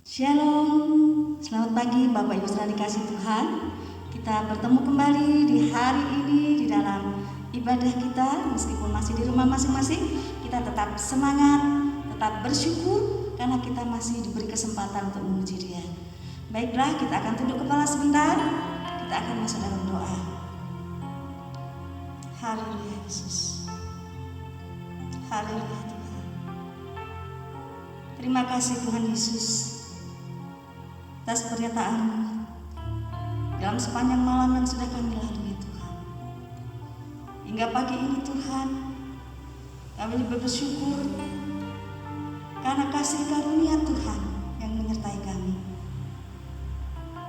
Shalom, selamat pagi Bapak Ibu saudara dikasih Tuhan. Kita bertemu kembali di hari ini di dalam ibadah kita. Meskipun masih di rumah masing-masing, kita tetap semangat, tetap bersyukur karena kita masih diberi kesempatan untuk memuji Dia. Baiklah, kita akan tunduk kepala sebentar. Kita akan masuk dalam doa. Haleluya Yesus. Haleluya Tuhan. Terima kasih Tuhan Yesus atas pernyataan dalam sepanjang malam yang sudah kami lalui Tuhan. Hingga pagi ini Tuhan, kami bersyukur karena kasih karunia Tuhan yang menyertai kami.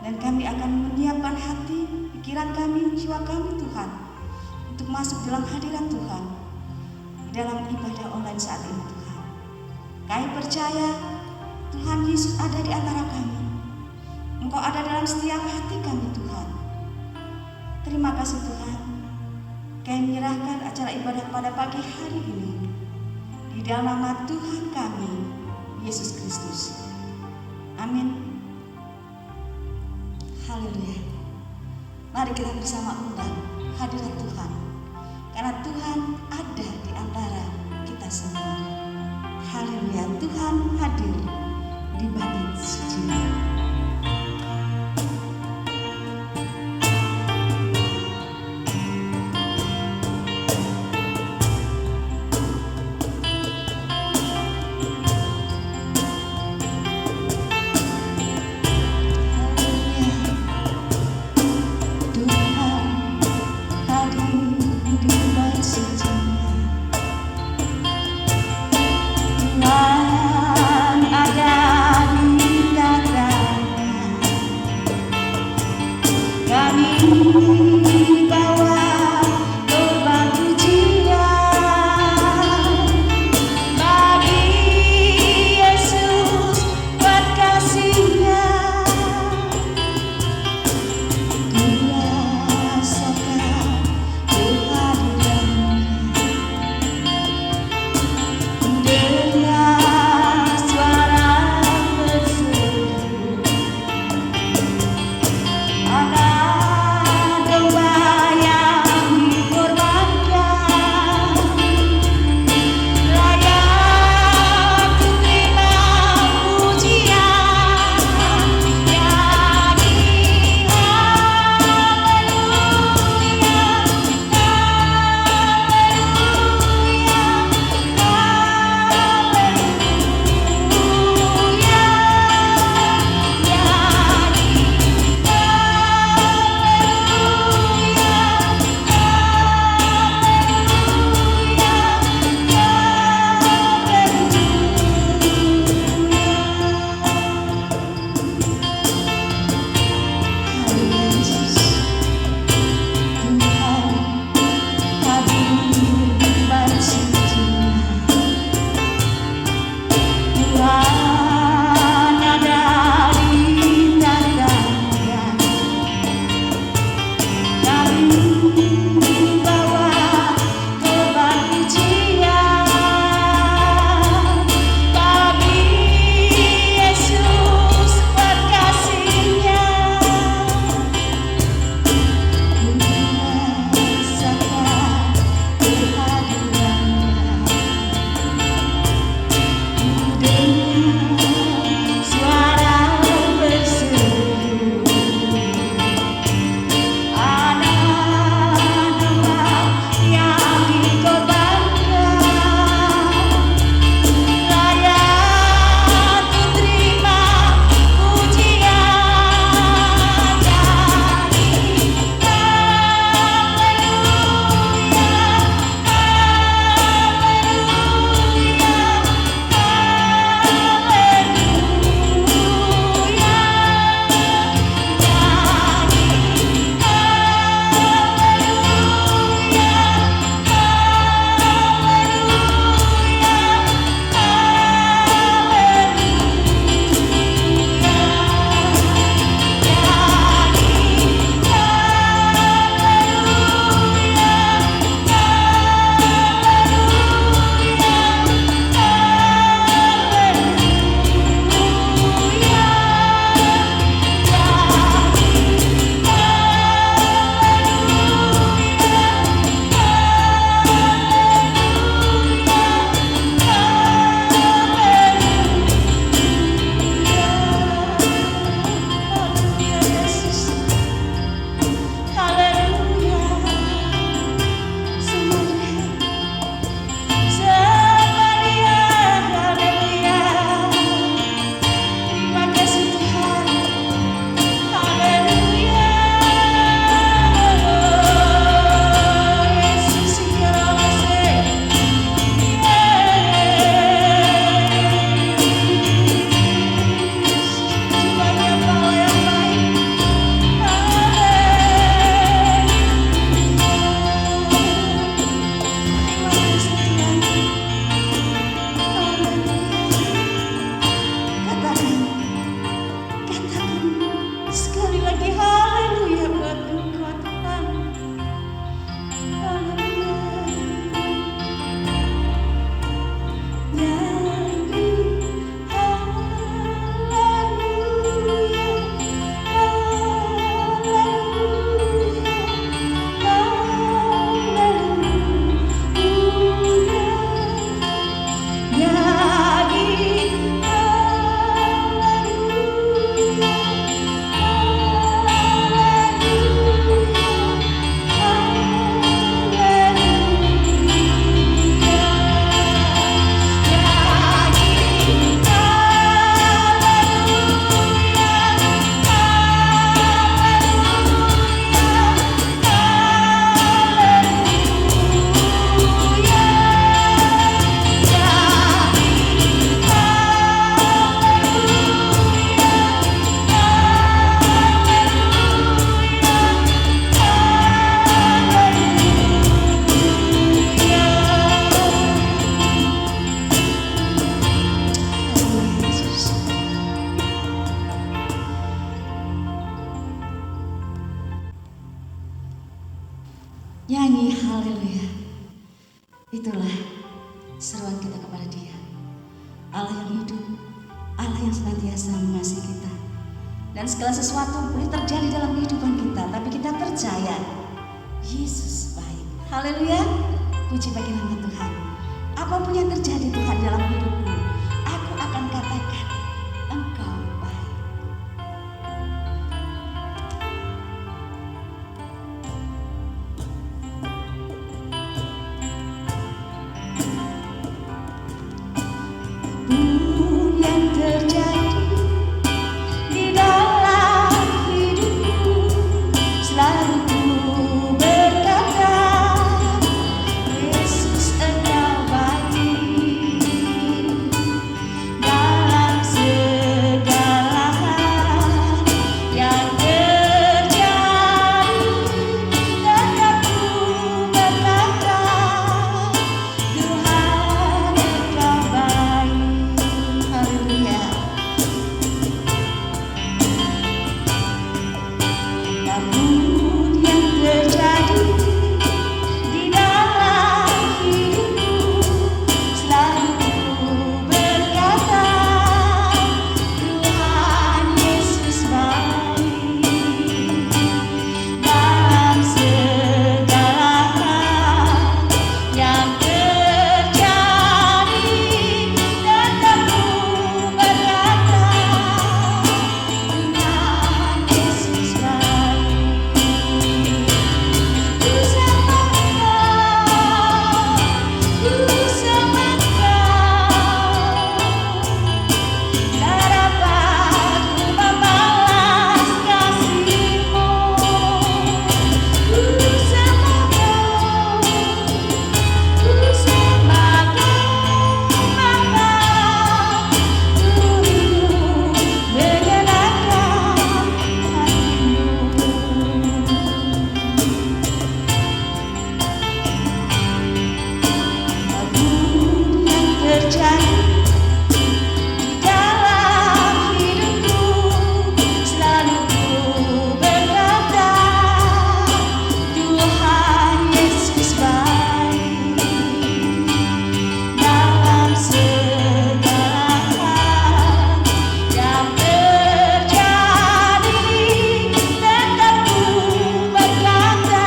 Dan kami akan menyiapkan hati, pikiran kami, jiwa kami Tuhan untuk masuk dalam hadirat Tuhan di dalam ibadah online saat ini Tuhan. Kami percaya Tuhan Yesus ada di antara kami. Engkau ada dalam setiap hati kami Tuhan. Terima kasih Tuhan. Kami menyerahkan acara ibadah pada pagi hari ini di dalam nama Tuhan kami, Yesus Kristus. Amin. Haleluya. Mari kita bersama undang hadirat Tuhan, karena Tuhan ada di antara kita semua. Haleluya. Tuhan hadir di bait suci. Tuhan ada di antara haleluya. Itulah seruan kita kepada Dia, Allah yang hidup, Allah yang senantiasa mengasihi kita. Dan segala sesuatu boleh terjadi dalam kehidupan kita, tapi kita percaya Yesus baik. Haleluya, puji bagi nama Tuhan. Apapun yang terjadi Tuhan dalam hidupku, aku akan katakan Engkau baik. Apapun yang terjadi di dalam hidupku, selalu ku berkata, Yesus Engkau baik. Dalam segala hal yang terjadi, tetap ku berkata, Tuhan Engkau baik. Haleluya. Apapun yang terjadi di dalam hidupku, selalu ku berkata, Tuhan Yesus baik. Dalam segala hal yang terjadi, tetap ku berkata, Tuhan Yesus baik. Ku sembah Engkau, tak dapat ku membalas kasih-Mu. Ku sembah Engkau, Bapa, ku menyenangkan hati-Mu. Apapun yang terjadi di dalam hidupku, selalu ku berkata, Tuhan Yesus baik. Dalam segala hal yang terjadi, tetap ku berkata,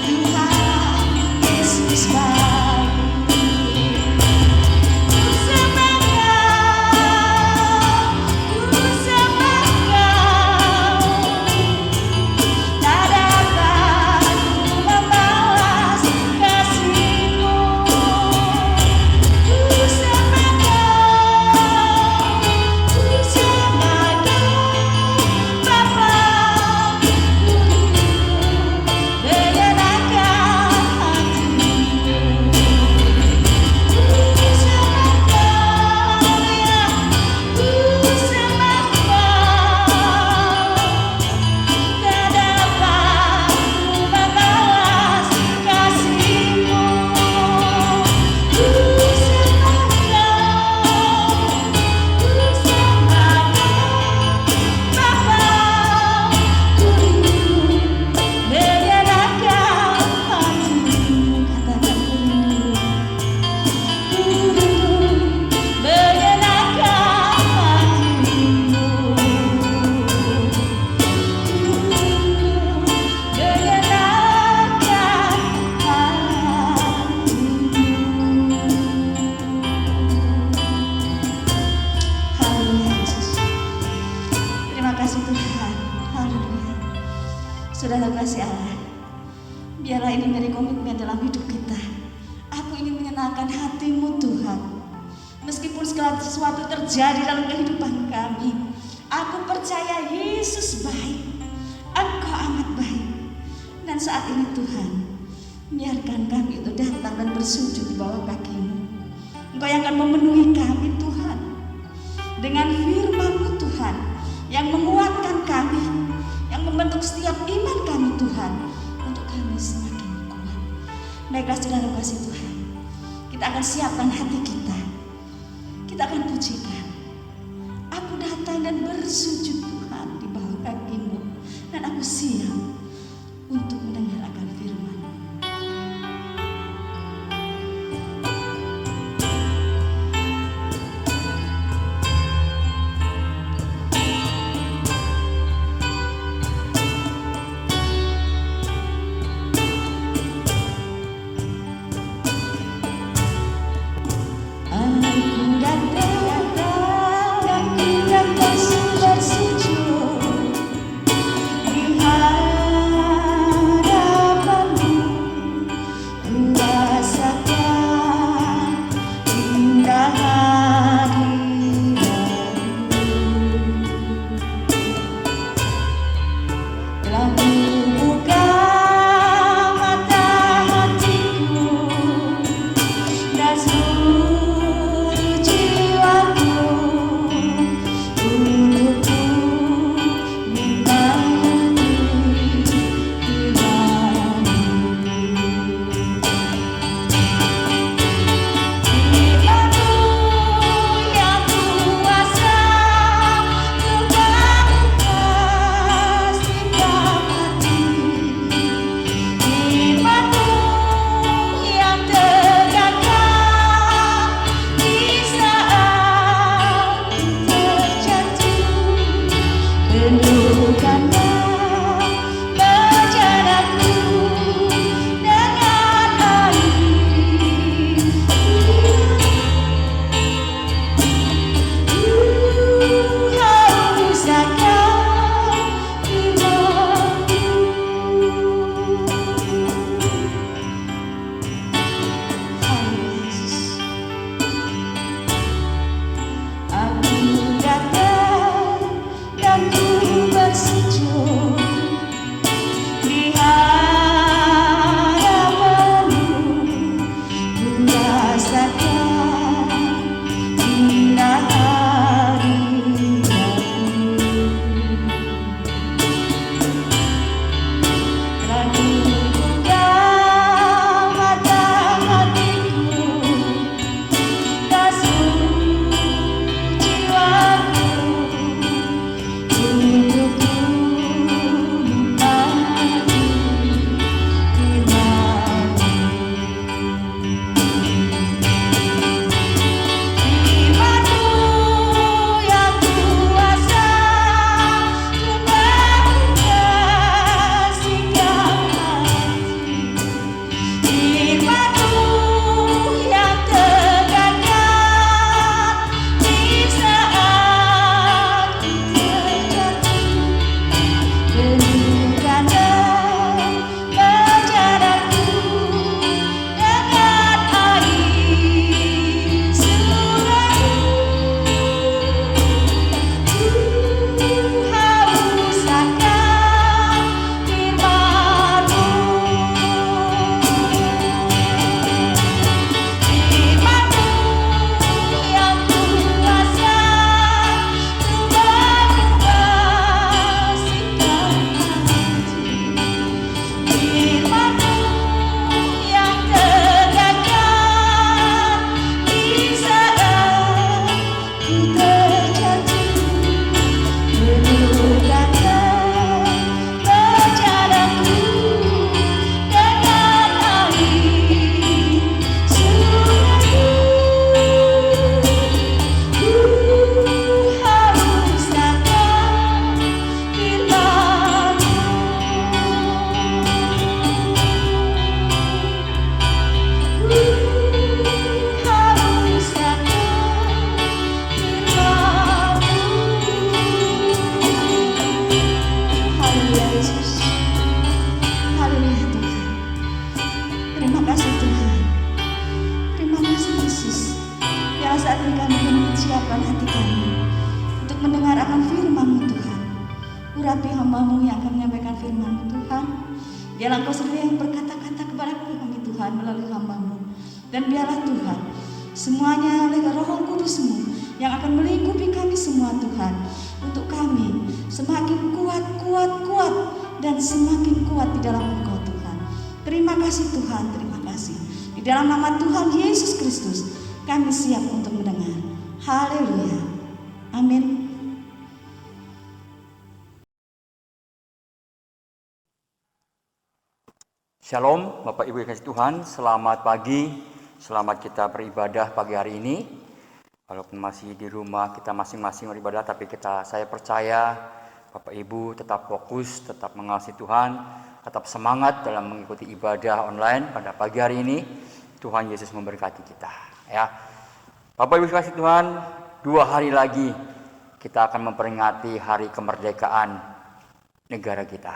Tuhan Yesus baik. Ku sembah Engkau, tak dapat ku membalas kasih-Mu. Ku sembah Engkau, Bapa, ku menyenangkan hati-Mu. Ku sembah Engkau, ya, ku sembah Engkau, tak dapat ku membalas kasih-Mu. Ku sembah Engkau, Bapa, ku menyenangkan hati-Mu. Katakan ku rindu menyenangkan hati-Mu. Menyenangkan hati-Mu. Haleluya Yesus. Terima kasih Tuhan. Haleluya. Saudara kasih Allah, biarlah ini menjadi komitmen dalam hidup kita. Aku ingin menyenangkan hati-Mu Tuhan. Meskipun segala sesuatu terjadi dalam kehidupan kami, aku percaya Yesus baik. Engkau amat baik. Dan saat ini Tuhan, biarkan kami itu datang dan bersujud di bawah kaki-Mu. Engkau yang akan memenuhi kami Tuhan dengan firman-Mu Tuhan, yang menguatkan kami, yang membentuk setiap iman kami Tuhan, untuk kami semakin kuat. Baiklah saudara kasih Tuhan, kita akan siapkan hati kita. Kita akan pujikan. Aku datang dan bersujud Tuhan di bawah kaki-Mu, dan aku siap untuk mendengar akan firman. hati kami dan siapkan hati kami untuk mendengar akan firman-Mu Tuhan. Urapi hamba-Mu yang akan menyampaikan firman-Mu Tuhan. Biarlah Engkau sendiri yang berkata-kata kepada kami Tuhan melalui hamba-Mu. Dan biarlah Tuhan semuanya oleh Roh Kudus-Mu yang akan melingkupi kami semua Tuhan, untuk kami semakin kuat dan semakin kuat di dalam Engkau Tuhan. Terima kasih Tuhan, terima kasih. Di dalam nama Tuhan Yesus Kristus kami siap untuk mendengar. Haleluya. Amin. Shalom Bapak Ibu yang kasih Tuhan, selamat pagi, selamat kita beribadah pagi hari ini. Walaupun masih di rumah kita masing-masing beribadah, tapi saya percaya Bapak Ibu tetap fokus, tetap mengasihi Tuhan, tetap semangat dalam mengikuti ibadah online pada pagi hari ini. Tuhan Yesus memberkati kita. Ya, Bapak Ibu kasih Tuhan, 2 hari lagi kita akan memperingati hari kemerdekaan negara kita.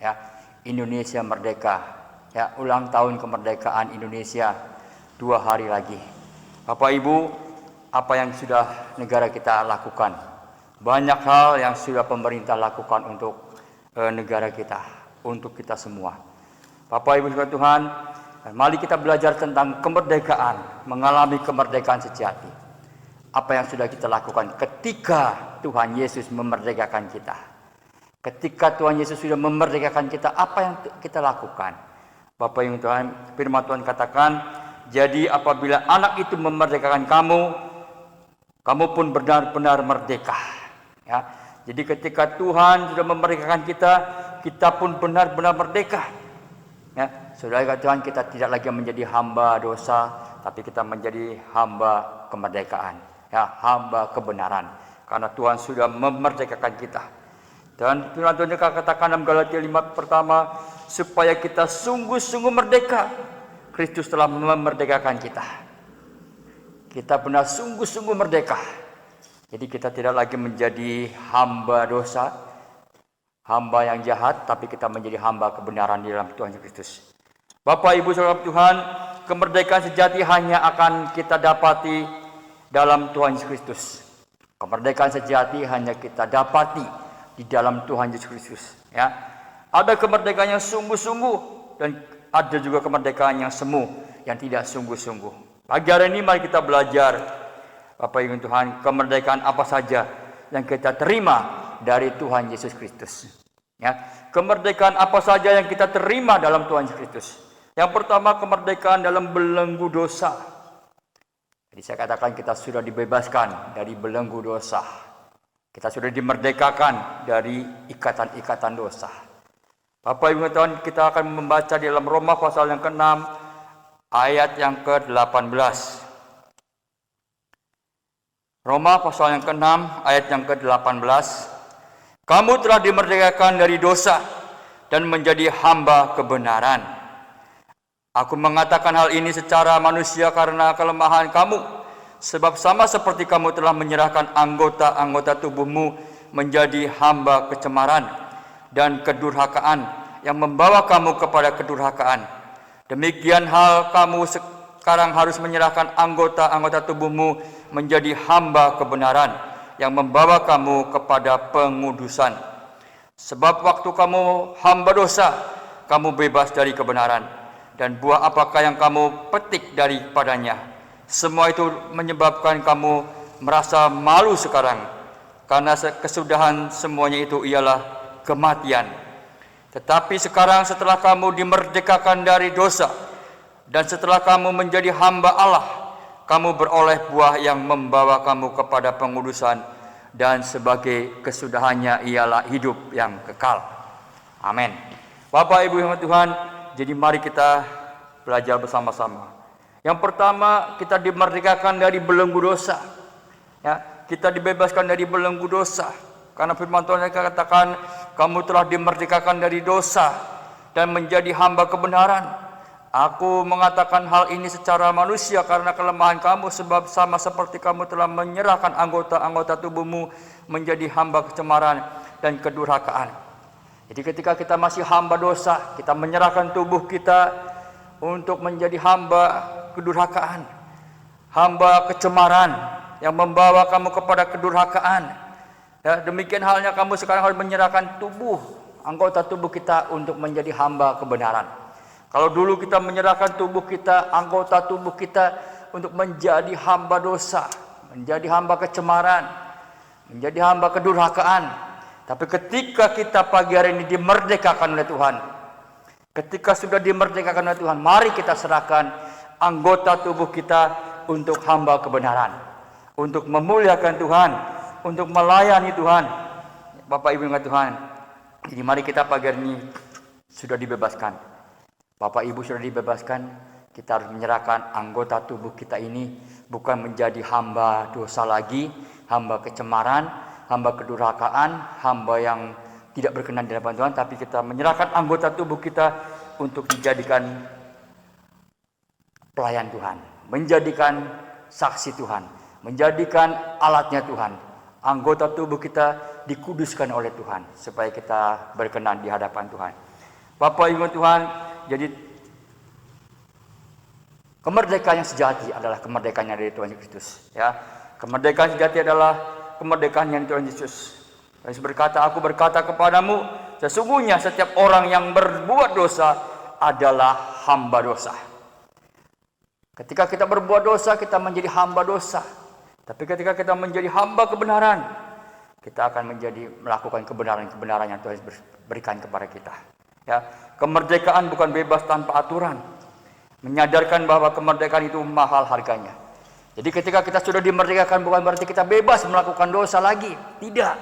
Ya, Indonesia merdeka. Ya, ulang tahun kemerdekaan Indonesia 2 hari lagi. Bapak Ibu, apa yang sudah negara kita lakukan? Banyak hal yang sudah pemerintah lakukan untuk negara kita, untuk kita semua. Bapak Ibu sekalian Tuhan, mari kita belajar tentang kemerdekaan, mengalami kemerdekaan sejati. Apa yang sudah kita lakukan ketika Tuhan Yesus memerdekakan kita? Ketika Tuhan Yesus sudah memerdekakan kita, apa yang kita lakukan? Bapak Ibu Tuhan, firman Tuhan katakan, jadi apabila anak itu memerdekakan kamu, kamu pun benar-benar merdeka. Ya, jadi ketika Tuhan sudah memerdekakan kita, kita pun benar-benar merdeka. Ya, saudara Tuhan, kita tidak lagi menjadi hamba dosa, tapi kita menjadi hamba kemerdekaan. Ya, hamba kebenaran. Karena Tuhan sudah memerdekakan kita. Dan firman Tuhan juga katakan dalam Galatia 5 pertama, supaya kita sungguh-sungguh merdeka. Kristus telah memerdekakan kita. Kita benar sungguh-sungguh merdeka. Jadi kita tidak lagi menjadi hamba dosa, hamba yang jahat, tapi kita menjadi hamba kebenaran di dalam Tuhan Kristus. Bapak Ibu saudara Tuhan, kemerdekaan sejati hanya akan kita dapati dalam Tuhan Yesus Kristus. Kemerdekaan sejati hanya kita dapati di dalam Tuhan Yesus Kristus. Ya, ada kemerdekaan yang sungguh-sungguh dan ada juga kemerdekaan yang semu, yang tidak sungguh-sungguh. Pagi hari ini mari kita belajar, Bapak Ibu Tuhan, kemerdekaan apa saja yang kita terima dari Tuhan Yesus Kristus. Ya, kemerdekaan apa saja yang kita terima dalam Tuhan Yesus Kristus. Yang pertama, kemerdekaan dalam belenggu dosa. Jadi saya katakan kita sudah dibebaskan dari belenggu dosa. Kita sudah dimerdekakan dari ikatan-ikatan dosa. Bapak Ibu Tuhan, kita akan membaca di dalam Roma pasal yang ke-6 ayat yang ke-18. Roma pasal yang ke-6 ayat yang ke-18. Kamu telah dimerdekakan dari dosa dan menjadi hamba kebenaran. Aku mengatakan hal ini secara manusia karena kelemahan kamu, sebab sama seperti kamu telah menyerahkan anggota-anggota tubuhmu menjadi hamba kecemaran dan kedurhakaan yang membawa kamu kepada kedurhakaan. Demikian hal kamu sekarang harus menyerahkan anggota-anggota tubuhmu menjadi hamba kebenaran yang membawa kamu kepada pengudusan. Sebab waktu kamu hamba dosa, kamu bebas dari kebenaran. Dan buah apakah yang kamu petik daripadanya? Semua itu menyebabkan kamu merasa malu sekarang. Karena kesudahan semuanya itu ialah kematian. Tetapi sekarang setelah kamu dimerdekakan dari dosa dan setelah kamu menjadi hamba Allah, kamu beroleh buah yang membawa kamu kepada pengudusan dan sebagai kesudahannya ialah hidup yang kekal. Amin. Bapak Ibu yang Tuhan, jadi mari kita belajar bersama-sama. Yang pertama, kita dimerdekakan dari belenggu dosa. Ya, kita dibebaskan dari belenggu dosa. Karena firman Tuhan katakan, kamu telah dimerdekakan dari dosa dan menjadi hamba kebenaran. Aku mengatakan hal ini secara manusia karena kelemahan kamu, sebab sama seperti kamu telah menyerahkan anggota-anggota tubuhmu menjadi hamba kecemaran dan kedurhakaan. Jadi ketika kita masih hamba dosa, kita menyerahkan tubuh kita untuk menjadi hamba kedurhakaan, hamba kecemaran, yang membawa kamu kepada kedurhakaan. Ya, demikian halnya kamu sekarang harus menyerahkan anggota tubuh kita untuk menjadi hamba kebenaran. Kalau dulu kita menyerahkan tubuh kita, anggota tubuh kita untuk menjadi hamba dosa, menjadi hamba kecemaran, menjadi hamba kedurhakaan. Tapi ketika kita pagi hari ini dimerdekakan oleh Tuhan, ketika sudah dimerdekakan oleh Tuhan, mari kita serahkan anggota tubuh kita untuk hamba kebenaran, untuk memuliakan Tuhan, untuk melayani Tuhan. Bapak Ibu ingat Tuhan, jadi mari kita pagi hari ini sudah dibebaskan. Bapak Ibu sudah dibebaskan, kita harus menyerahkan anggota tubuh kita ini bukan menjadi hamba dosa lagi, hamba kecemaran, hamba kedurhakaan, hamba yang tidak berkenan di hadapan Tuhan, tapi kita menyerahkan anggota tubuh kita untuk dijadikan pelayan Tuhan, menjadikan saksi Tuhan, menjadikan alatnya Tuhan. Anggota tubuh kita dikuduskan oleh Tuhan supaya kita berkenan di hadapan Tuhan. Bapak Ibu Tuhan, jadi kemerdekaan yang sejati adalah kemerdekaan dari Tuhan Yesus. Ya, kemerdekaan sejati adalah kemerdekaan yang Tuhan Yesus. Yesus berkata, aku berkata kepadamu, sesungguhnya setiap orang yang berbuat dosa adalah hamba dosa. Ketika kita berbuat dosa, kita menjadi hamba dosa. Tapi ketika kita menjadi hamba kebenaran, kita akan melakukan kebenaran-kebenaran yang Tuhan berikan kepada kita. Ya, kemerdekaan bukan bebas tanpa aturan. Menyadarkan bahwa kemerdekaan itu mahal harganya. Jadi ketika kita sudah dimerdekakan bukan berarti kita bebas melakukan dosa lagi. Tidak.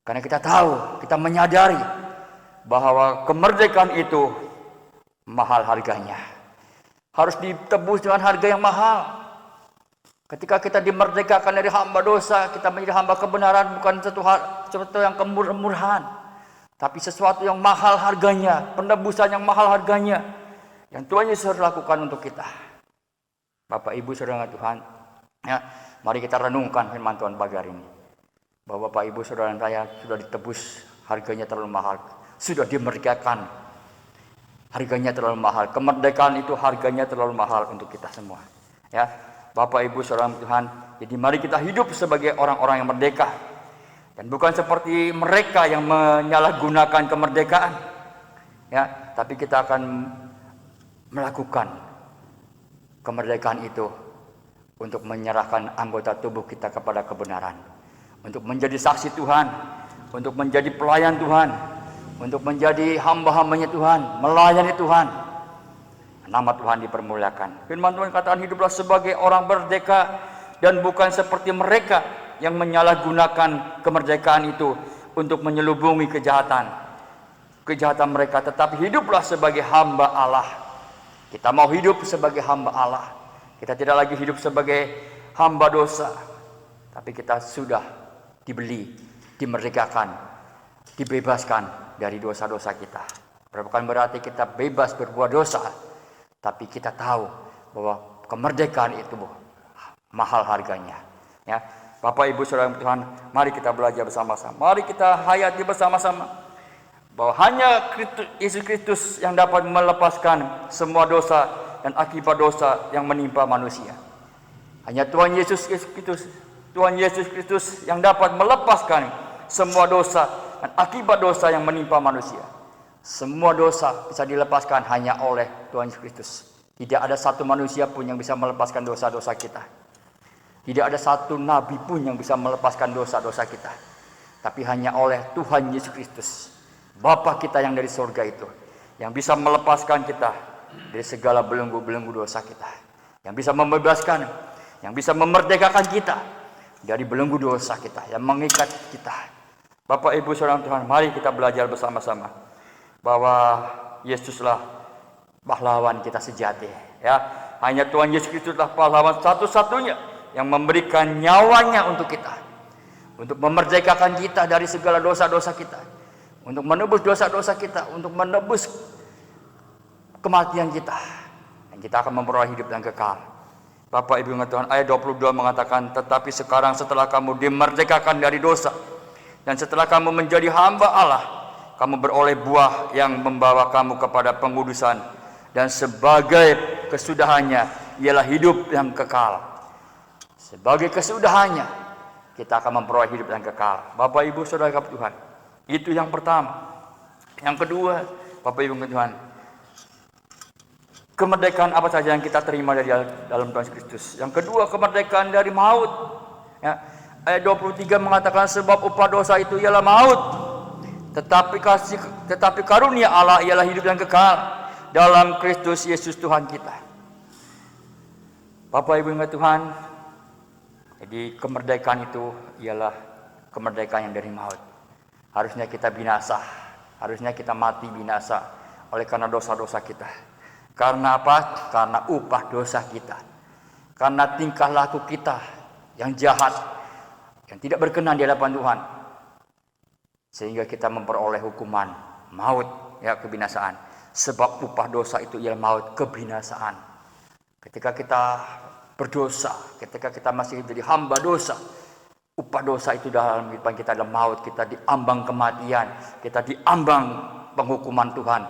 Karena kita tahu, kita menyadari bahwa kemerdekaan itu mahal harganya. Harus ditebus dengan harga yang mahal. Ketika kita dimerdekakan dari hamba dosa, kita menjadi hamba kebenaran, bukan sesuatu yang kemurahan, tapi sesuatu yang mahal harganya, penebusan yang mahal harganya, yang Tuhan Yesus lakukan untuk kita. Bapak Ibu saudara Tuhan, ya, mari kita renungkan firman Tuhan pagi hari ini. Bahwa Bapak Ibu saudara saya sudah ditebus, harganya terlalu mahal, sudah dimerdekakan, harganya terlalu mahal. Kemerdekaan itu harganya terlalu mahal untuk kita semua. Ya, Bapak Ibu saudara Tuhan, jadi mari kita hidup sebagai orang-orang yang merdeka. Dan bukan seperti mereka yang menyalahgunakan kemerdekaan. Ya, tapi kita akan melakukan kemerdekaan itu untuk menyerahkan anggota tubuh kita kepada kebenaran. Untuk menjadi saksi Tuhan, untuk menjadi pelayan Tuhan, untuk menjadi hamba-hambanya Tuhan, melayani Tuhan. Nama Tuhan dipermuliakan. Firman Tuhan katakan, hiduplah sebagai orang merdeka dan bukan seperti mereka yang menyalahgunakan kemerdekaan itu untuk menyelubungi kejahatan mereka, tetapi hiduplah sebagai hamba Allah. Kita mau hidup sebagai hamba Allah. Kita tidak lagi hidup sebagai hamba dosa, tapi kita sudah dibeli, dimerdekakan, dibebaskan dari dosa-dosa kita. Bukan berarti kita bebas berbuat dosa, tapi kita tahu bahwa kemerdekaan itu mahal harganya. Ya, Bapak Ibu saudara Tuhan, mari kita belajar bersama-sama. Mari kita hayati bersama-sama bahwa hanya Yesus Kristus yang dapat melepaskan semua dosa dan akibat dosa yang menimpa manusia. Hanya Tuhan Yesus Kristus yang dapat melepaskan semua dosa dan akibat dosa yang menimpa manusia. Semua dosa bisa dilepaskan hanya oleh Tuhan Yesus Kristus. Tidak ada satu manusia pun yang bisa melepaskan dosa-dosa kita. Tidak ada satu nabi pun yang bisa melepaskan dosa-dosa kita. Tapi hanya oleh Tuhan Yesus Kristus, Bapa kita yang dari surga itu, yang bisa melepaskan kita dari segala belenggu-belenggu dosa kita. Yang bisa membebaskan, yang bisa memerdekakan kita dari belenggu dosa kita, yang mengikat kita. Bapak Ibu saudara Tuhan, mari kita belajar bersama-sama bahwa Yesuslah pahlawan kita sejati. Ya, hanya Tuhan Yesus Kristuslah pahlawan satu-satunya yang memberikan nyawanya untuk kita, untuk memerdekakan kita dari segala dosa-dosa kita, untuk menebus dosa-dosa kita, untuk menebus kematian kita, dan kita akan memperoleh hidup yang kekal. Bapak Ibu Tuhan, ayat 22 mengatakan, tetapi sekarang setelah kamu dimerdekakan dari dosa dan setelah kamu menjadi hamba Allah, kamu beroleh buah yang membawa kamu kepada pengudusan, dan sebagai kesudahannya ialah hidup yang kekal. sebagai kesudahannya kita akan memperoleh hidup yang kekal. Bapak Ibu Saudara Tuhan, itu yang pertama. Yang kedua, Bapak Ibu Tuhan, kemerdekaan apa saja yang kita terima dari dalam Tuhan Kristus. Yang kedua, kemerdekaan dari maut. Ya, ayat 23 mengatakan sebab upah dosa itu ialah maut, tetapi karunia Allah ialah hidup yang kekal dalam Kristus Yesus Tuhan kita. Bapak Ibu Tuhan, jadi kemerdekaan itu ialah kemerdekaan yang dari maut. Harusnya kita binasa, harusnya kita mati binasa oleh karena dosa-dosa kita. Karena apa? Karena upah dosa kita. Karena tingkah laku kita yang jahat, yang tidak berkenan di hadapan Tuhan. Sehingga kita memperoleh hukuman maut, ya, kebinasaan. Sebab upah dosa itu ialah maut, kebinasaan. Ketika kita berdosa, ketika kita masih menjadi hamba dosa, upah dosa itu dalam kehidupan kita adalah maut. Kita diambang kematian, kita diambang penghukuman Tuhan.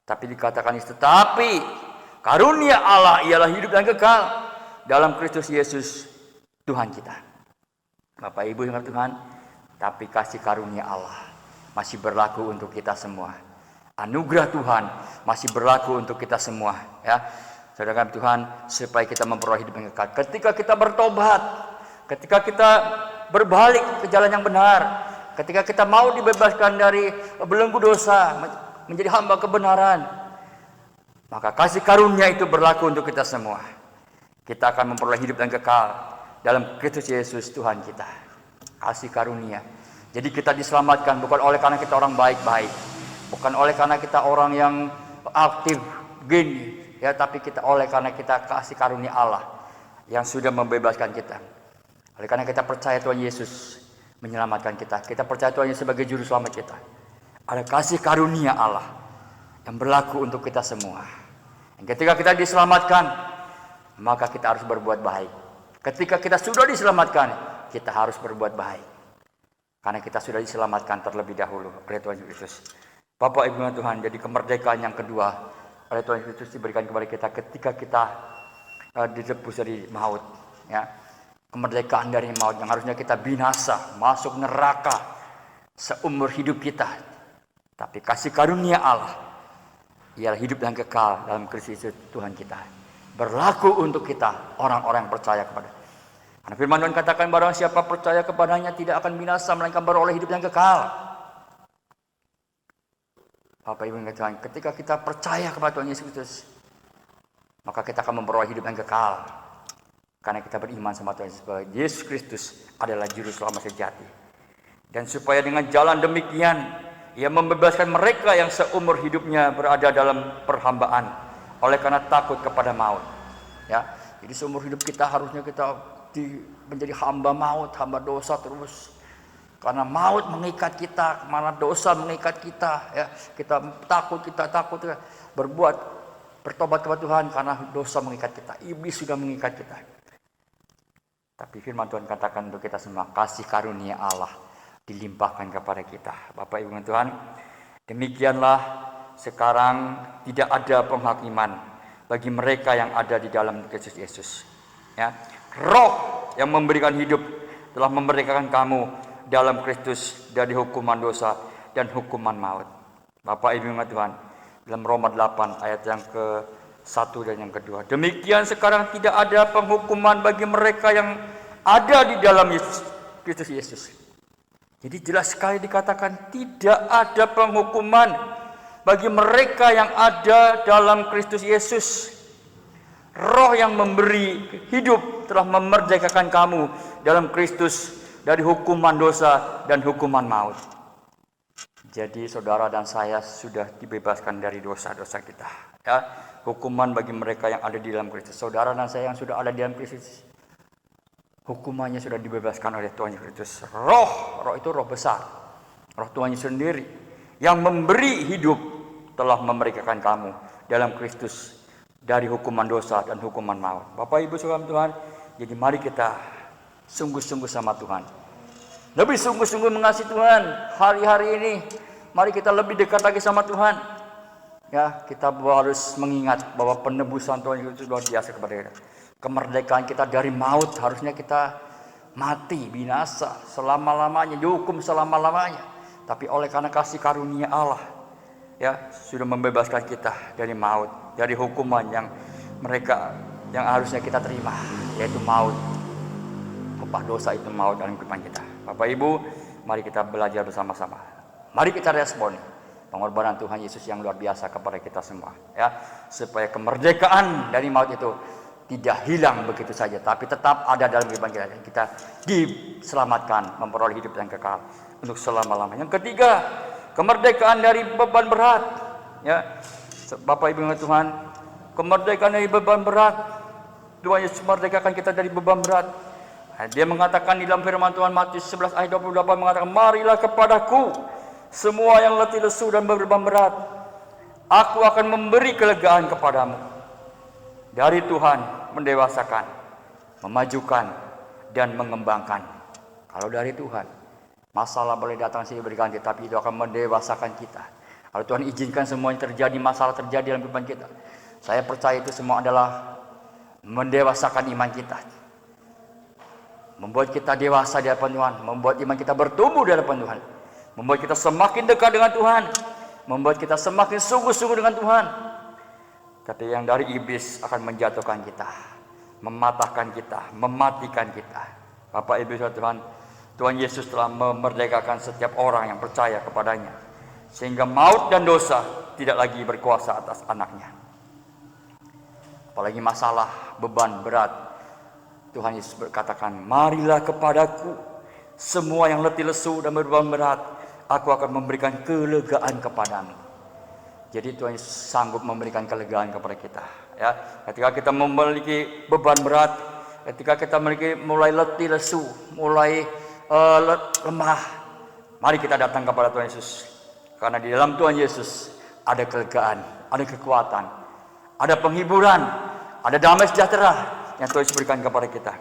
Tapi dikatakan tetapi karunia Allah ialah hidup yang kekal dalam Kristus Yesus Tuhan kita. Bapak Ibu yang Tuhan, tapi kasih karunia Allah masih berlaku untuk kita semua. Anugerah Tuhan masih berlaku untuk kita semua, ya. Saudara Tuhan, supaya kita memperoleh hidup yang kekal. Ketika kita bertobat, ketika kita berbalik ke jalan yang benar, ketika kita mau dibebaskan dari belenggu dosa, menjadi hamba kebenaran, maka kasih karunia itu berlaku untuk kita semua. Kita akan memperoleh hidup yang kekal dalam Kristus Yesus Tuhan kita. Kasih karunia. Jadi kita diselamatkan bukan oleh karena kita orang baik-baik, bukan oleh karena kita orang yang aktif gini, ya, tapi kita oleh karena kita kasih karunia Allah yang sudah membebaskan kita. Oleh karena kita percaya Tuhan Yesus menyelamatkan kita, kita percaya Tuhan Yesus sebagai juru selamat kita. Ada kasih karunia Allah yang berlaku untuk kita semua. Dan ketika kita diselamatkan, maka kita harus berbuat baik. Ketika kita sudah diselamatkan, kita harus berbuat baik. Karena kita sudah diselamatkan terlebih dahulu oleh Tuhan Yesus. Bapak Ibu Tuhan, jadi kemerdekaan yang kedua oleh Tuhan Yesus diberikan kepada kita ketika kita ditebus dari maut, ya. Kemerdekaan dari maut yang harusnya kita binasa, masuk neraka seumur hidup kita. Tapi kasih karunia Allah ialah hidup yang kekal dalam Kristus Tuhan kita. Berlaku untuk kita, orang-orang yang percaya kepada. Karena firman Tuhan katakan barang siapa percaya kepadanya tidak akan binasa, melainkan beroleh hidup yang kekal. Bapak Ibu yang Tuhan, ketika kita percaya kepada Tuhan Yesus Kristus, maka kita akan memperoleh hidup yang kekal. Karena kita beriman sama Tuhan Yesus, bahwa Yesus Kristus adalah juru selamat sejati. Dan supaya dengan jalan demikian, Ia membebaskan mereka yang seumur hidupnya berada dalam perhambaan oleh karena takut kepada maut. Ya, jadi seumur hidup kita harusnya kita menjadi hamba maut, hamba dosa terus. Karena maut mengikat kita, mana dosa mengikat kita. Ya, kita takut ya, bertobat kepada Tuhan karena dosa mengikat kita. Iblis sudah mengikat kita. Tapi firman Tuhan katakan untuk kita semua, kasih karunia Allah dilimpahkan kepada kita. Bapak Ibu Tuhan, demikianlah sekarang tidak ada penghakiman bagi mereka yang ada di dalam Kristus Yesus. Ya, Roh yang memberikan hidup telah memerdekakan kamu dalam Kristus dari hukuman dosa dan hukuman maut. Bapak Ibu Tuhan, dalam Roma 8 ayat yang ke-1 dan yang kedua. Demikian sekarang tidak ada penghukuman bagi mereka yang ada di dalam Kristus Yesus. Jadi jelas sekali dikatakan tidak ada penghukuman bagi mereka yang ada dalam Kristus Yesus. Roh yang memberi hidup telah memerdekakan kamu dalam Kristus dari hukuman dosa dan hukuman maut. Jadi saudara dan saya sudah dibebaskan dari dosa-dosa kita. Ya, hukuman bagi mereka yang ada di dalam Kristus. Saudara dan saya yang sudah ada di dalam Kristus, hukumannya sudah dibebaskan oleh Tuhan Yesus. Roh itu roh besar. Roh Tuhan Yesus sendiri yang memberi hidup telah memerdekakan kamu dalam Kristus dari hukuman dosa dan hukuman maut. Bapak Ibu saudara Tuhan, jadi mari kita sungguh-sungguh sama Tuhan. Lebih sungguh-sungguh mengasihi Tuhan hari-hari ini. Mari kita lebih dekat lagi sama Tuhan. Ya, kita harus mengingat bahwa penebusan Tuhan Yesus luar biasa kepada kita. Kemerdekaan kita dari maut, harusnya kita mati, binasa selama-lamanya, dihukum selama-lamanya. Tapi oleh karena kasih karunia Allah, ya, sudah membebaskan kita dari maut, dari hukuman yang harusnya kita terima, yaitu maut. Upah dosa itu maut dalam kehidupan kita. Bapak Ibu, mari kita belajar bersama-sama. Mari kita respon pengorbanan Tuhan Yesus yang luar biasa kepada kita semua, ya, supaya kemerdekaan dari maut itu tidak hilang begitu saja, tapi tetap ada dalam kehidupan kita. Kita diselamatkan, memperoleh hidup yang kekal untuk selama-lamanya. Yang ketiga, kemerdekaan dari beban berat. Ya, Bapak Ibu Tuhan, kemerdekaan dari beban berat. Tuhan Yesus merdekakan kita dari beban berat. Dia mengatakan di dalam firman Tuhan Matius 11 ayat 28 mengatakan, marilah kepadaku semua yang letih lesu dan berbeban berat, aku akan memberi kelegaan kepadamu. Dari Tuhan mendewasakan, memajukan, dan mengembangkan. Kalau dari Tuhan, masalah boleh datang silih berganti, tapi itu akan mendewasakan kita. Kalau Tuhan izinkan semua yang terjadi, masalah terjadi dalam kehidupan kita, saya percaya itu semua adalah mendewasakan iman kita, membuat kita dewasa di hadapan Tuhan, membuat iman kita bertumbuh di hadapan Tuhan, membuat kita semakin dekat dengan Tuhan, membuat kita semakin sungguh-sungguh dengan Tuhan. Tapi yang dari iblis akan menjatuhkan kita, mematahkan kita, mematikan kita. Bapak Ibu Tuhan, Tuhan Yesus telah memerdekakan setiap orang yang percaya kepadanya, sehingga maut dan dosa tidak lagi berkuasa atas anaknya. Apalagi masalah, beban berat, Tuhan Yesus berkatakan, marilah kepadaku semua yang letih lesu dan berbeban berat, aku akan memberikan kelegaan kepadamu. Jadi Tuhan Yesus sanggup memberikan kelegaan kepada kita, ya. Ketika kita memiliki beban berat, ketika kita mulai letih lesu, mulai lemah, mari kita datang kepada Tuhan Yesus. Karena di dalam Tuhan Yesus ada kelegaan, ada kekuatan, ada penghiburan, ada damai sejahtera yang Tuhan Yesus berikan kepada kita.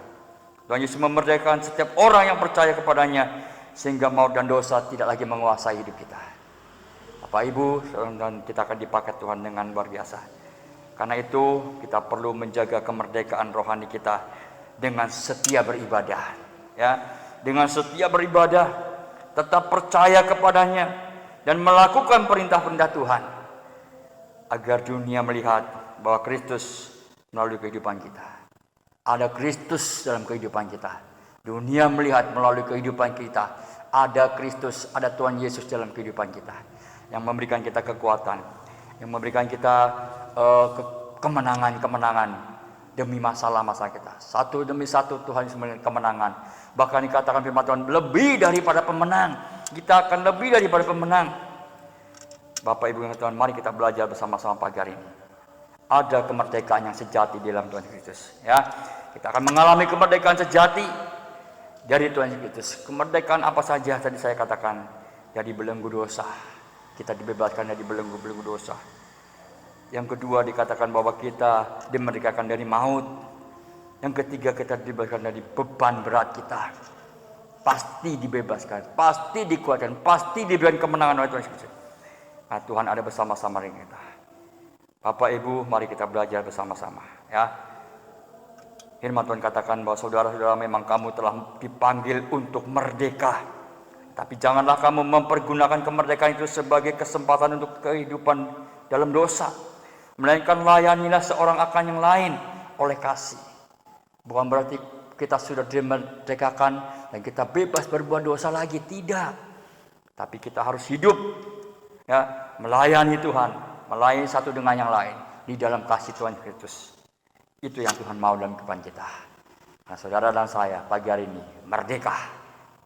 Tuhan Yesus memerdekakan setiap orang yang percaya kepadanya, sehingga maut dan dosa tidak lagi menguasai hidup kita. Bapak Ibu, dan kita akan dipakai Tuhan dengan luar biasa. Karena itu kita perlu menjaga kemerdekaan rohani kita dengan setia beribadah, ya, dengan setia beribadah, tetap percaya kepadanya dan melakukan perintah-perintah Tuhan, agar dunia melihat bahwa Kristus melalui kehidupan kita. Ada Kristus dalam kehidupan kita. Dunia melihat melalui kehidupan kita, ada Kristus, ada Tuhan Yesus dalam kehidupan kita, yang memberikan kita kekuatan, yang memberikan kita kemenangan-kemenangan demi masalah-masalah kita. Satu demi satu Tuhan memberikan kemenangan. Bahkan dikatakan firman Tuhan, lebih daripada pemenang. Kita akan lebih daripada pemenang. Bapak Ibu yang Tuhan, mari kita belajar bersama-sama pagi hari ini. Ada kemerdekaan yang sejati di dalam Tuhan Kristus, ya. Kita akan mengalami kemerdekaan sejati dari Tuhan Kristus. Kemerdekaan apa saja tadi saya katakan, dari belenggu dosa. Kita dibebaskan dari belenggu-belenggu dosa. Yang kedua dikatakan bahwa kita dimerdekakan dari maut. Yang ketiga kita dibebaskan dari beban berat kita. Pasti dibebaskan, pasti dikuatkan, pasti diberikan kemenangan oleh Tuhan Yesus. Nah, Tuhan ada bersama-sama dengan kita. Bapak Ibu, mari kita belajar bersama-sama, ya. Firman Tuhan katakan bahwa saudara-saudara, memang kamu telah dipanggil untuk merdeka. Tapi janganlah kamu mempergunakan kemerdekaan itu sebagai kesempatan untuk kehidupan dalam dosa. Melainkan layanilah seorang akan yang lain oleh kasih. Bukan berarti kita sudah dimerdekakan dan kita bebas berbuat dosa lagi. Tidak. Tapi kita harus hidup, ya, melayani Tuhan. Melayani satu dengan yang lain di dalam kasih Tuhan Kristus. Itu yang Tuhan mau dalam kehidupan kita. Nah, saudara dan saya pagi hari ini merdeka.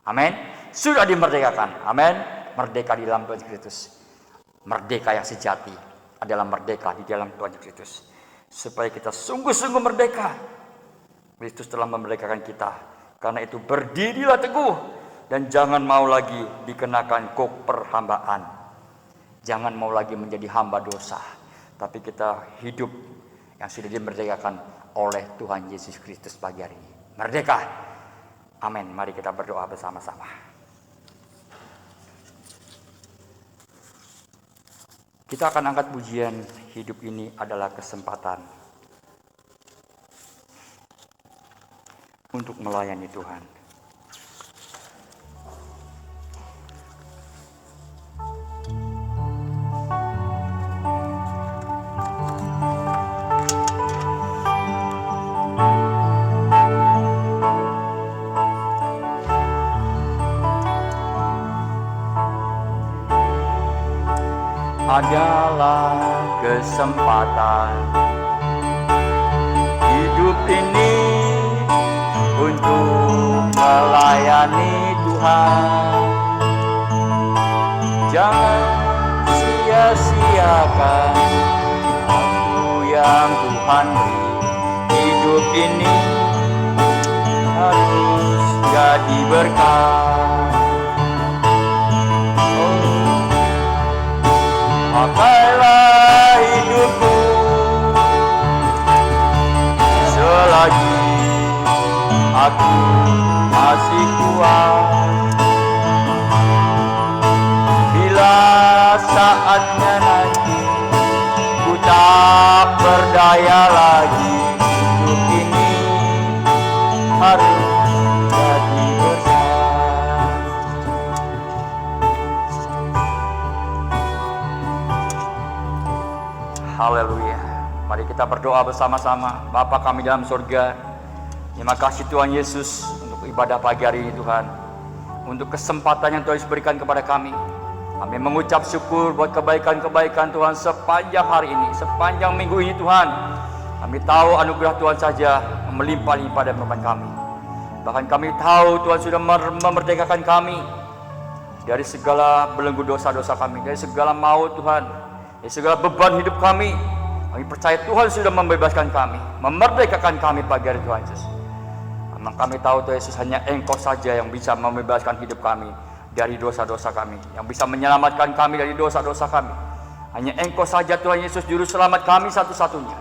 Amin. Sudah dimerdekakan. Amin. Merdeka di dalam Tuhan Kristus. Merdeka yang sejati adalah merdeka di dalam Tuhan Kristus. Supaya kita sungguh-sungguh merdeka. Kristus telah memerdekakan kita. Karena itu berdirilah teguh dan jangan mau lagi dikenakan kuk perhambaan. Jangan mau lagi menjadi hamba dosa. Tapi kita hidup yang sudah dimerdekakan oleh Tuhan Yesus Kristus pagi hari ini. Merdeka. Amin. Mari kita berdoa bersama-sama. Kita akan angkat pujian, hidup ini adalah kesempatan. untuk melayani Tuhan. Adalah kesempatan hidup ini untuk melayani Tuhan. Jangan sia-siakan waktu yang Tuhan beri. Hidup ini harus jadi berkah. Pakailah hidupku selagi aku masih kuat. Bila saatnya nanti ku tak berdaya lagi, hidup ini harus jadi berkah. Haleluya. Mari kita berdoa bersama-sama. Bapa kami dalam surga, terima kasih Tuhan Yesus untuk ibadah pagi hari ini Tuhan. Untuk kesempatan yang Tuhan berikan kepada kami. Kami mengucap syukur buat kebaikan-kebaikan Tuhan sepanjang hari ini, sepanjang minggu ini Tuhan. Kami tahu anugerah Tuhan saja melimpah-limpah dan membantu kami. Bahkan kami tahu Tuhan sudah memerdekakan kami dari segala belenggu dosa-dosa kami, dari segala maut Tuhan, dari segala beban hidup kami. Kami percaya Tuhan sudah membebaskan kami, memerdekakan kami pagi hari Tuhan Yesus. Memang kami tahu Tuhan Yesus, hanya Engkau saja yang bisa membebaskan hidup kami dari dosa-dosa kami, yang bisa menyelamatkan kami dari dosa-dosa kami. Hanya Engkau saja Tuhan Yesus, juru selamat kami satu-satunya.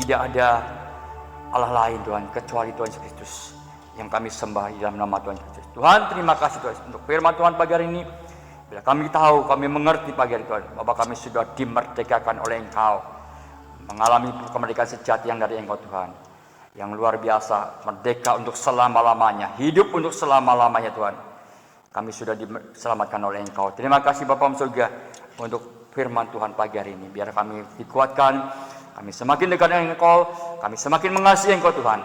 Tidak ada Allah lain Tuhan kecuali Tuhan Yesus Kristus yang kami sembah di dalam nama Tuhan Yesus. Tuhan, terima kasih Tuhan untuk firman Tuhan pagi hari ini. Bila kami tahu, kami mengerti pagi hari Tuhan, Bapak kami sudah dimerdekakan oleh Engkau, mengalami kemerdekaan sejati yang dari Engkau Tuhan, yang luar biasa, merdeka untuk selama-lamanya, hidup untuk selama-lamanya Tuhan. Kami sudah diselamatkan oleh Engkau. Terima kasih Bapa surga untuk firman Tuhan pagi hari ini. Biar kami dikuatkan, kami semakin dekat dengan Engkau, kami semakin mengasihi Engkau Tuhan,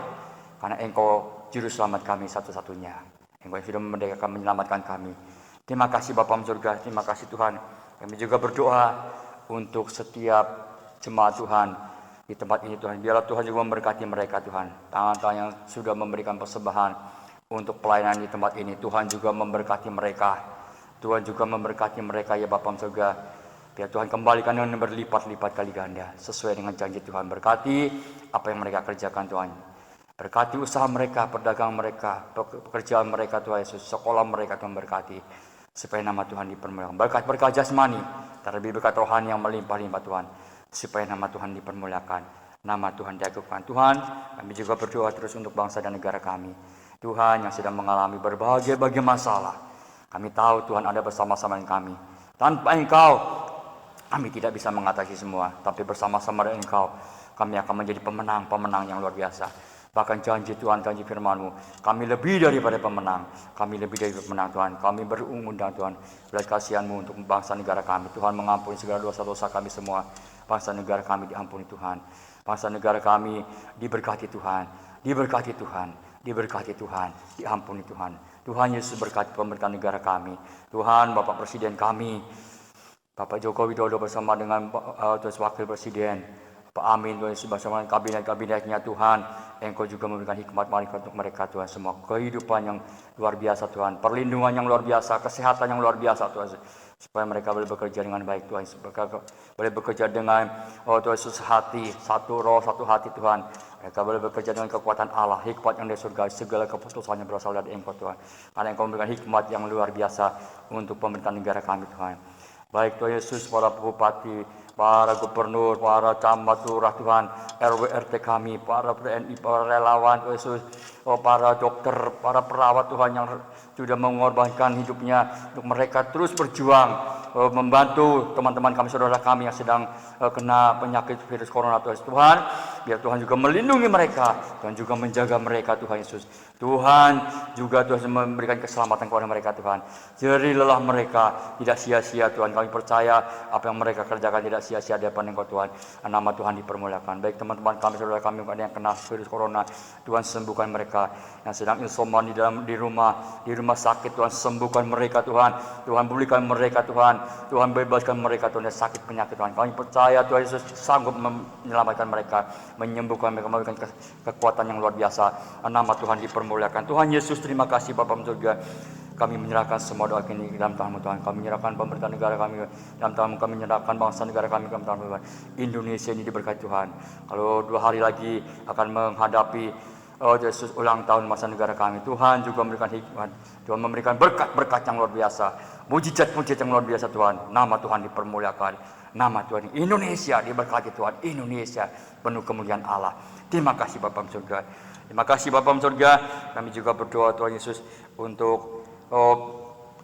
karena Engkau juru selamat kami satu-satunya. Engkau yang sudah memerdekakan, menyelamatkan kami. Terima kasih Bapa surga, terima kasih Tuhan. Kami juga berdoa untuk setiap jemaat Tuhan di tempat ini Tuhan. Biarlah Tuhan juga memberkati mereka Tuhan. Tangan-tangan yang sudah memberikan persembahan untuk pelayanan di tempat ini, Tuhan juga memberkati mereka. Tuhan juga memberkati mereka ya Bapa surga. Biar Tuhan kembalikan dengan berlipat-lipat kali ganda sesuai dengan janji Tuhan. Berkati apa yang mereka kerjakan Tuhan. Berkati usaha mereka, perdagangan mereka, pekerjaan mereka Tuhan Yesus, sekolah mereka Tuhan berkati. Supaya nama Tuhan dipermuliakan. Berkat-berkat jasmani, terlebih berkat rohani yang melimpah-limpah Tuhan. Supaya nama Tuhan dipermuliakan, nama Tuhan diagungkan. Tuhan, kami juga berdoa terus untuk bangsa dan negara kami. Tuhan yang sedang mengalami berbagai masalah. Kami tahu Tuhan ada bersama-sama dengan kami. Tanpa Engkau, kami tidak bisa mengatasi semua. Tapi bersama-sama dengan Engkau, kami akan menjadi pemenang yang luar biasa. Bahkan janji Tuhan, janji firman-Mu, kami lebih daripada pemenang. Kami lebih dari pemenang Tuhan. Kami berundang Tuhan, belas kasihan-Mu untuk bangsa negara kami. Tuhan mengampuni segala dosa-dosa kami semua. Bangsa negara kami diampuni Tuhan. Bangsa negara kami diberkati Tuhan. Diberkati Tuhan. Diberkati Tuhan. Diampuni Tuhan. Tuhan Yesus berkati pemerintahan negara kami. Tuhan Bapak Presiden kami, Bapak Joko Widodo bersama dengan Wakil Presiden Pak Amin, Tuhan Yesus bersama dengan kabinet-kabinetnya Tuhan. Engkau juga memberikan hikmat marifat untuk mereka Tuhan. Semua kehidupan yang luar biasa Tuhan. Perlindungan yang luar biasa. Kesehatan yang luar biasa Tuhan. Supaya mereka boleh bekerja dengan baik Tuhan. Mereka boleh bekerja dengan Tuhan Yesus hati. Satu roh, satu hati Tuhan. Mereka boleh bekerja dengan kekuatan Allah. Hikmat yang dari surga. Segala keputusannya berasal dari Engkau Tuhan. Karena Engkau memberikan hikmat yang luar biasa untuk pemerintahan negara kami Tuhan. Baik Tuhan Yesus, para bupati, para gubernur, para camat, lurah Tuhan, RW RT kami, para TNI, para relawan Tuhan Yesus, para dokter, para perawat Tuhan yang sudah mengorbankan hidupnya untuk mereka terus berjuang membantu teman-teman kami, saudara kami yang sedang kena penyakit virus corona Tuhan. Biar Tuhan juga melindungi mereka, Tuhan juga menjaga mereka Tuhan Yesus. Tuhan juga Tuhan memberikan keselamatan kepada mereka Tuhan. Jeri lelah mereka tidak sia-sia Tuhan. Kami percaya apa yang mereka kerjakan tidak sia-sia di hadapan Engkau Tuhan. Nama Tuhan dipermuliakan. Baik teman-teman kami, saudara kami yang kena virus corona, Tuhan sembuhkan mereka. Yang sedang isoman di rumah sakit, Tuhan sembuhkan mereka Tuhan. Tuhan pulihkan mereka Tuhan. Tuhan bebaskan mereka Tuhan dari sakit penyakit Tuhan. Kami percaya Tuhan Yesus sanggup menyelamatkan mereka, menyembuhkan mereka, memberikan kekuatan yang luar biasa. Nama Tuhan dipermuliakan. Tuhan Yesus, terima kasih Bapa di surga. Kami menyerahkan semua doa ini ke dalam tangan-Mu Tuhan. Kami menyerahkan pemerintah negara kami dalam tangan-Mu. Kami menyerahkan bangsa negara kami dalam tangan-Mu Tuhan. Indonesia ini diberkati Tuhan. Kalau 2 hari lagi akan menghadapi Yesus ulang tahun masa negara kami, Tuhan juga memberikan hikmat. Tuhan memberikan berkat-berkat yang luar biasa, mujizat-mujizat yang luar biasa Tuhan. Nama Tuhan dipermuliakan. Nama Tuhan Indonesia diberkati Tuhan. Indonesia penuh kemuliaan Allah. Terima kasih Bapa di surga. Terima kasih Bapa di surga. Kami juga berdoa Tuhan Yesus untuk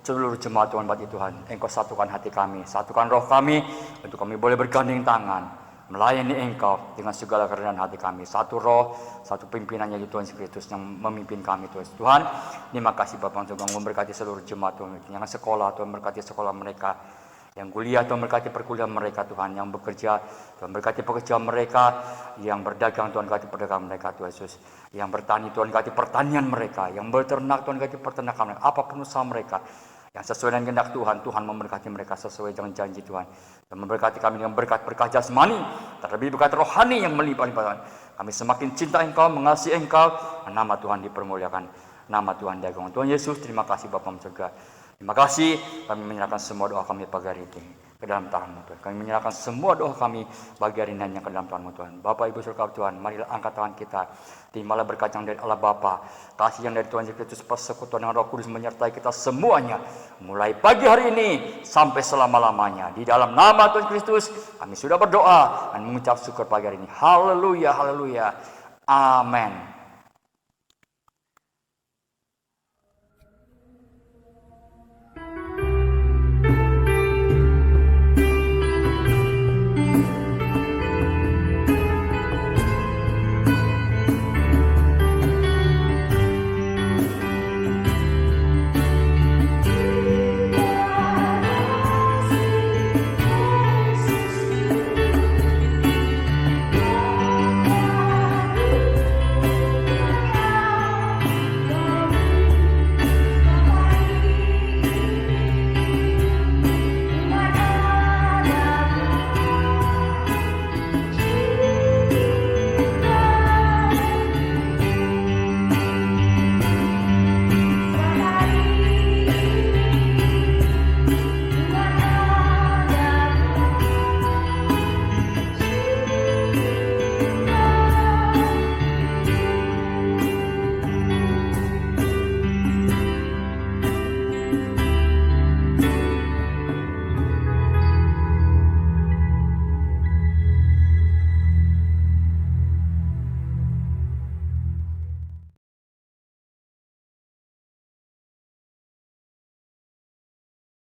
seluruh jemaat Tuhan bagi Tuhan. Engkau satukan hati kami, satukan roh kami, untuk kami boleh bergandeng tangan melayani Engkau dengan segala kerendahan hati kami. Satu roh, satu pimpinannya yaitu Tuhan Kristus yang memimpin kami Tuhan. Terima kasih Bapa untuk memberkati seluruh jemaat Tuhan. Yang sekolah Tuhan berkati sekolah mereka, yang kuliah Tuhan berkati perkuliahan mereka Tuhan, yang bekerja Tuhan berkati pekerjaan mereka, yang berdagang Tuhan berkati perdagangan mereka Tuhan Yesus, yang bertani Tuhan berkati pertanian mereka, yang berternak Tuhan berkati peternakan mereka, apapun usaha mereka yang sesuai dengan kehendak Tuhan. Tuhan memberkati mereka sesuai dengan janji Tuhan, dan memberkati kami dengan berkat-berkat jasmani, terlebih berkat rohani yang melimpah-limpah Tuhan. Kami semakin cinta Engkau, mengasihi Engkau, nama Tuhan dipermuliakan, nama Tuhan diagungkan. Tuhan Yesus, terima kasih Bapa di surga. Terima kasih, kami menyerahkan semua doa kami pagi hari ini ke dalam tangan-Mu Tuhan. Kami menyerahkan semua doa kami pagi hari ini hanya ke dalam tangan-Mu Tuhan. Bapak Ibu surga Tuhan, marilah angkat tangan kita. Terimalah berkat yang dari Allah Bapa, kasih yang dari Tuhan Yesus Kristus, persekutuan dengan Roh Kudus menyertai kita semuanya, mulai pagi hari ini sampai selama-lamanya. Di dalam nama Tuhan Kristus kami sudah berdoa dan mengucap syukur pagi hari ini. Haleluya, haleluya. Amin.